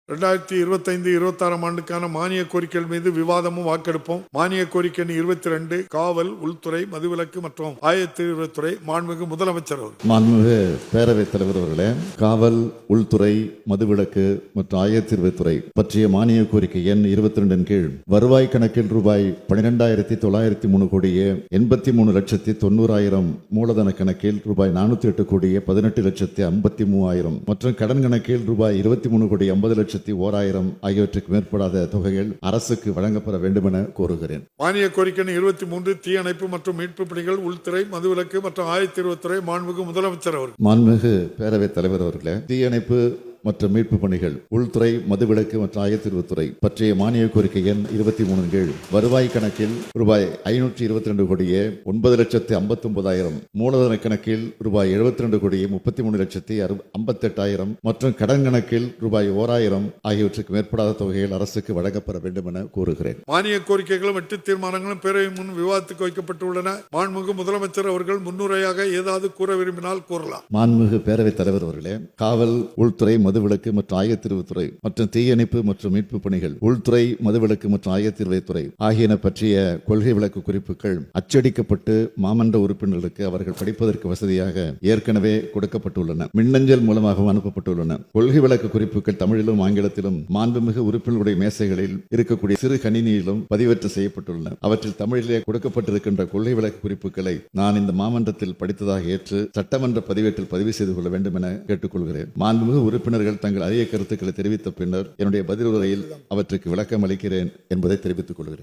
2025-26 ஆண்டுக்கான மானிய கோரிக்கைகள் மீது விவாதமும் வாக்கெடுப்போம். மானிய கோரிக்கை 22 காவல், உள்துறை, மதுவிலக்கு மற்றும் ஆயத்தீர்வுத்துறை. மாண்புமிகு முதலமைச்சர் அவர்கள். மாண்புமிகு பேரவைத் தலைவர் அவர்களே, காவல், உள்துறை, மதுவிலக்கு மற்றும் ஆயத்தீர்வுத்துறை பற்றிய மானிய கோரிக்கை எண் 22 கீழ் வருவாய் கணக்கில் ரூபாய் 12,903 கோடியே 83,90,000 மூலதன கணக்கில் ரூபாய் 408 கோடியே 18,53,000 மற்றும் கடன் கணக்கில் ரூபாய் 23,50,01,000 ஆகியவற்றுக்கு மேற்படாத தொகைகள் அரசுக்கு வழங்கப்பட வேண்டும் என கோருகிறேன். மானிய கோரிக்கை 23 தீயணைப்பு மற்றும் மீட்பு பணிகள், உள்துறை, மதுவிலக்கு மற்றும் ஆயத்தீர்வுத்துறை. மாண்புமிகு முதலமைச்சர் அவர்கள். மாண்புமிகு பேரவைத் தலைவர் அவர்களே, தீயணைப்பு மற்றும் மீட்பு பணிகள், உள்துறை, மதுவிலக்கு மற்றும் ஆயத்தீர்வுத்துறை பற்றிய மானிய கோரிக்கை எண் 23 கீழ் வருவாய் கணக்கில் ரூபாய் 522 கோடியே 9,59,000 மூலதன கணக்கில் ரூபாய் 72 கோடியே 33,58,000 மற்றும் கடன் கணக்கில் ரூபாய் 1,000 ஆகியவற்றுக்கு மேற்படாத தொகைகள் அரசுக்கு வழங்கப்பட வேண்டும் என கோருகிறேன். மானிய கோரிக்கைகளும் 8 தீர்மானங்களும் பேரவை முன் விவாதத்துக்கு வைக்கப்பட்டுள்ளன. மாண்புமிகு முதலமைச்சர் அவர்கள் முன்னுரையாக ஏதாவது கூற விரும்பினால் கூறலாம். மாண்புமிகு பேரவைத் தலைவர் அவர்களே, காவல், உள்துறை, மதுவிலக்கு மற்றும் ஆயத்தீர்வுத்துறை மற்றும் தீயணைப்பு மற்றும் மீட்பு பணிகள், உள்துறை, மதுவிலக்கு மற்றும் ஆயத்தீர்வுத்துறை ஆகியன பற்றிய கொள்கை விளக்கு குறிப்புகள் அச்சடிக்கப்பட்டு மாமன்ற உறுப்பினர்களுக்கு அவர்கள் படிப்பதற்கு வசதியாக ஏற்கனவே கொடுக்கப்பட்டுள்ளன. மின்னஞ்சல் மூலமாகவும் அனுப்பப்பட்டுள்ளன. கொள்கை விளக்கு குறிப்புகள் தமிழிலும் ஆங்கிலத்திலும் மாண்புமிகு உறுப்பினர்களுடைய மேசைகளில் இருக்கக்கூடிய சிறு கணினியிலும் பதிவேற்றம் செய்யப்பட்டுள்ளன. அவற்றில் தமிழிலே கொடுக்கப்பட்டிருக்கின்ற கொள்கை விளக்கு குறிப்புகளை நான் இந்த மாமன்றத்தில் படித்ததாக ஏற்று சட்டமன்ற பதிவேட்டில் பதிவு செய்து கொள்ள வேண்டும் என கேட்டுக்கொள்கிறேன். மாண்புமிகு உறுப்பினர்கள் தங்கள் அரிய கருத்துக்களை தெரிவித்த பின்னர் என்னுடைய பதிலுரையில் அவற்றுக்கு விளக்கம் அளிக்கிறேன் என்பதை தெரிவித்துக் கொள்கிறேன்.